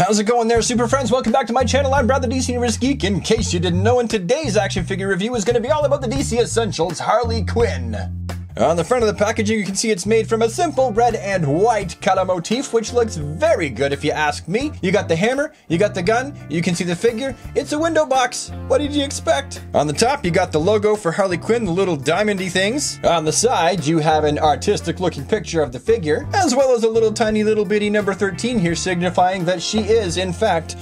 How's it going there, super friends? Welcome back to my channel. I'm Brad, the DC Universe Geek. In case you didn't know, in today's action figure review is going to be all about the DC Essentials Harley Quinn. On the front of the packaging, you can see it's made from a simple red and white color motif, which looks very good if you ask me. You got the hammer, you got the gun, you can see the figure. It's a window box. What did you expect? On the top, you got the logo for Harley Quinn, the little diamondy things. On the side, you have an artistic looking picture of the figure, as well as a little tiny little bitty number 13 here, signifying that she is, in fact,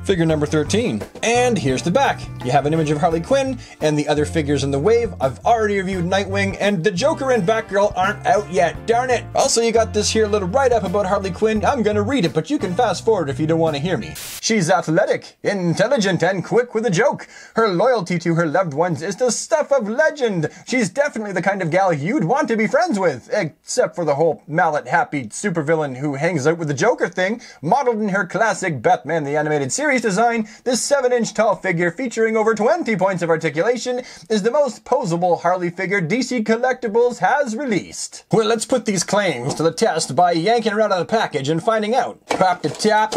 figure number 13. And here's the back. You have an image of Harley Quinn and the other figures in the wave. I've already reviewed Nightwing, and the Joker and Batgirl aren't out yet, darn it. Also, you got this here little write-up about Harley Quinn. I'm gonna read it, but you can fast forward if you don't want to hear me. She's athletic, intelligent, and quick with a joke. Her loyalty to her loved ones is the stuff of legend. She's definitely the kind of gal you'd want to be friends with, except for the whole mallet-happy supervillain who hangs out with the Joker thing. Modeled in her classic Batman the Animated Series design, this 7-inch tall figure featuring over 20 points of articulation is the most posable Harley figure DC Collectibles has released. Well, let's put these claims to the test by yanking her out of the package and finding out. Pop the top,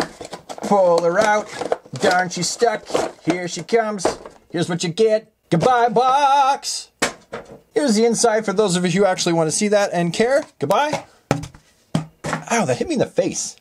pull her out. Darn, she's stuck. Here she comes. Here's what you get. Goodbye, box. Here's the inside for those of you who actually want to see that and care. Goodbye. Ow, that hit me in the face.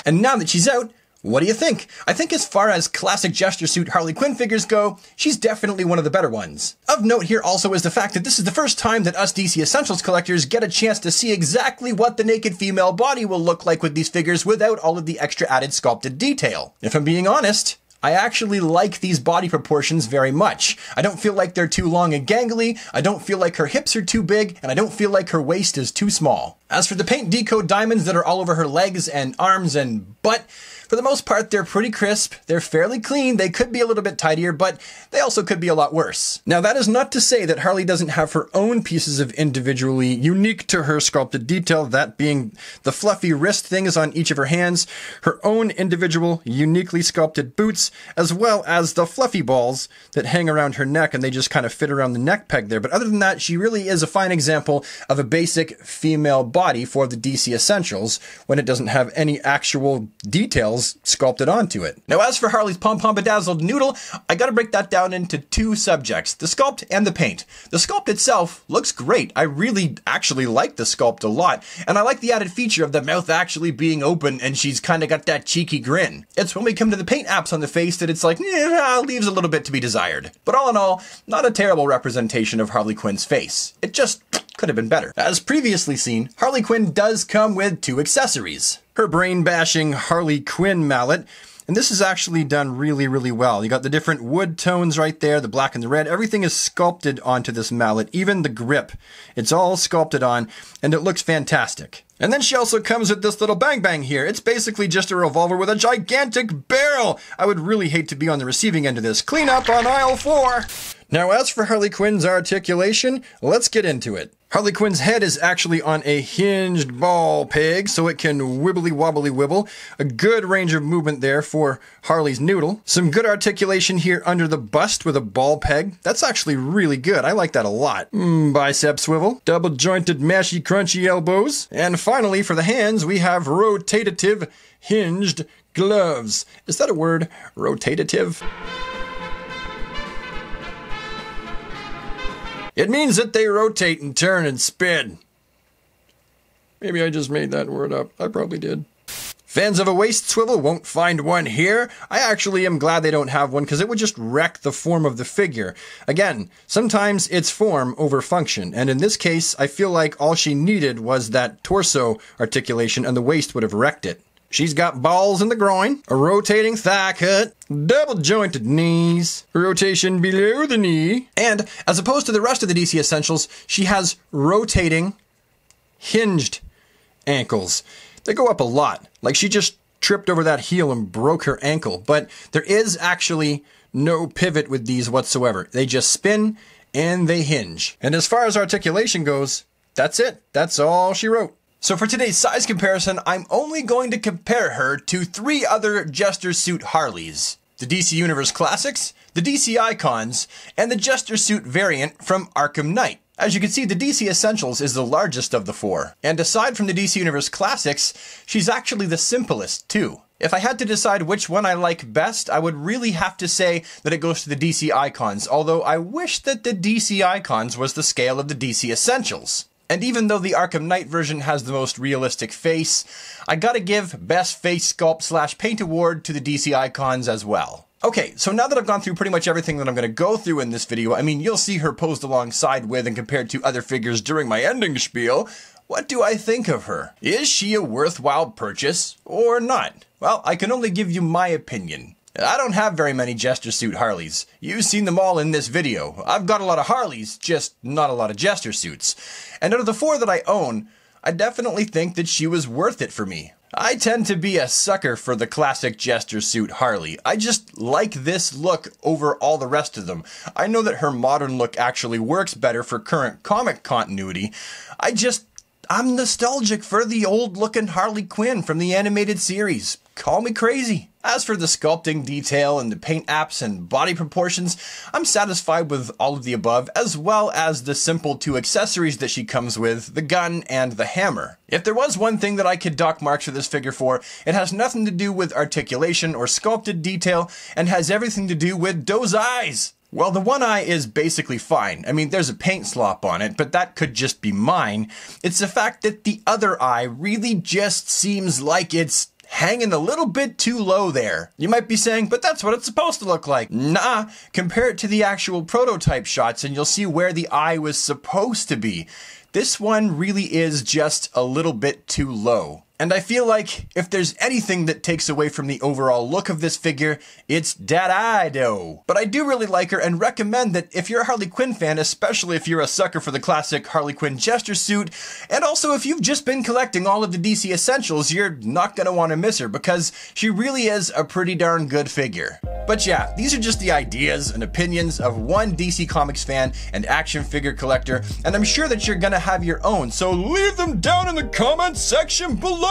And now that she's out, what do you think? I think as far as classic gesture suit Harley Quinn figures go, she's definitely one of the better ones. Of note here also is the fact that this is the first time that us DC Essentials collectors get a chance to see exactly what the naked female body will look like with these figures without all of the extra added sculpted detail. If I'm being honest, I actually like these body proportions very much. I don't feel like they're too long and gangly, I don't feel like her hips are too big, and I don't feel like her waist is too small. As for the paint decode diamonds that are all over her legs and arms and butt, for the most part, they're pretty crisp, they're fairly clean, they could be a little bit tidier, but they also could be a lot worse. Now, that is not to say that Harley doesn't have her own pieces of individually unique to her sculpted detail, that being the fluffy wrist things on each of her hands, her own individual uniquely sculpted boots, as well as the fluffy balls that hang around her neck and they just kind of fit around the neck peg there. But other than that, she really is a fine example of a basic female body for the DC Essentials when it doesn't have any actual details sculpted onto it. Now, as for Harley's pom-pom-bedazzled noodle, I gotta break that down into two subjects, the sculpt and the paint. The sculpt itself looks great. I really actually like the sculpt a lot, and I like the added feature of the mouth actually being open and she's kind of got that cheeky grin. It's when we come to the paint apps on the face that it's like, leaves a little bit to be desired. But all in all, not a terrible representation of Harley Quinn's face. It just could have been better. As previously seen, Harley Quinn does come with two accessories. Her brain-bashing Harley Quinn mallet, and this is actually done really, really well. You got the different wood tones right there, the black and the red. Everything is sculpted onto this mallet, even the grip. It's all sculpted on, and it looks fantastic. And then she also comes with this little bang bang here. It's basically just a revolver with a gigantic barrel. I would really hate to be on the receiving end of this. Clean up on aisle 4. Now, as for Harley Quinn's articulation, let's get into it. Harley Quinn's head is actually on a hinged ball peg, so it can wibbly wobbly wibble. A good range of movement there for Harley's noodle. Some good articulation here under the bust with a ball peg. That's actually really good. I like that a lot. Bicep swivel. Double jointed mashy crunchy elbows. And finally, for the hands, we have rotative hinged gloves. Is that a word? Rotative? It means that they rotate and turn and spin. Maybe I just made that word up. I probably did. Fans of a waist swivel won't find one here. I actually am glad they don't have one because it would just wreck the form of the figure. Again, sometimes it's form over function, and in this case, I feel like all she needed was that torso articulation and the waist would have wrecked it. She's got balls in the groin, a rotating thigh cut, double jointed knees, rotation below the knee, and as opposed to the rest of the DC Essentials, she has rotating, hinged ankles. They go up a lot, like she just tripped over that heel and broke her ankle, but there is actually no pivot with these whatsoever. They just spin and they hinge. And as far as articulation goes, that's it. That's all she wrote. So for today's size comparison, I'm only going to compare her to 3 other Jester Suit Harleys. The DC Universe Classics, the DC Icons, and the Jester Suit variant from Arkham Knight. As you can see, the DC Essentials is the largest of the four. And aside from the DC Universe Classics, she's actually the simplest too. If I had to decide which one I like best, I would really have to say that it goes to the DC Icons, although I wish that the DC Icons was the scale of the DC Essentials. And even though the Arkham Knight version has the most realistic face, I gotta give Best Face Sculpt / Paint Award to the DC Icons as well. Okay, so now that I've gone through pretty much everything that I'm going to go through in this video, I mean, you'll see her posed alongside with and compared to other figures during my ending spiel. What do I think of her? Is she a worthwhile purchase or not? Well, I can only give you my opinion. I don't have very many Jester Suit Harleys. You've seen them all in this video. I've got a lot of Harleys, just not a lot of Jester Suits. And out of the four that I own, I definitely think that she was worth it for me. I tend to be a sucker for the classic Jester Suit Harley. I just like this look over all the rest of them. I know that her modern look actually works better for current comic continuity. I'm nostalgic for the old looking Harley Quinn from the animated series. Call me crazy. As for the sculpting detail and the paint apps and body proportions, I'm satisfied with all of the above, as well as the simple two accessories that she comes with, the gun and the hammer. If there was one thing that I could dock marks for this figure for, it has nothing to do with articulation or sculpted detail, and has everything to do with those eyes. Well, the one eye is basically fine. I mean, there's a paint slop on it, but that could just be mine. It's the fact that the other eye really just seems like it's hanging a little bit too low there. You might be saying, but that's what it's supposed to look like. Nah, compare it to the actual prototype shots and you'll see where the eye was supposed to be. This one really is just a little bit too low. And I feel like if there's anything that takes away from the overall look of this figure, it's that eye though. But I do really like her and recommend that if you're a Harley Quinn fan, especially if you're a sucker for the classic Harley Quinn Jester Suit, and also if you've just been collecting all of the DC Essentials, you're not going to want to miss her because she really is a pretty darn good figure. But yeah, these are just the ideas and opinions of one DC Comics fan and action figure collector, and I'm sure that you're going to have your own, so leave them down in the comments section below.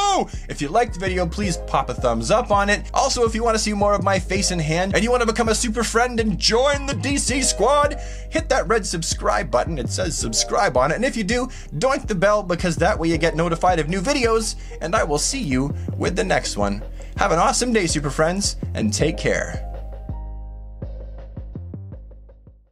If you liked the video, please pop a thumbs up on it. Also, if you want to see more of my face in hand and you want to become a super friend and join the DC squad, hit that red subscribe button. It says subscribe on it. And if you do, doink the bell because that way you get notified of new videos, and I will see you with the next one. Have an awesome day, super friends, and take care.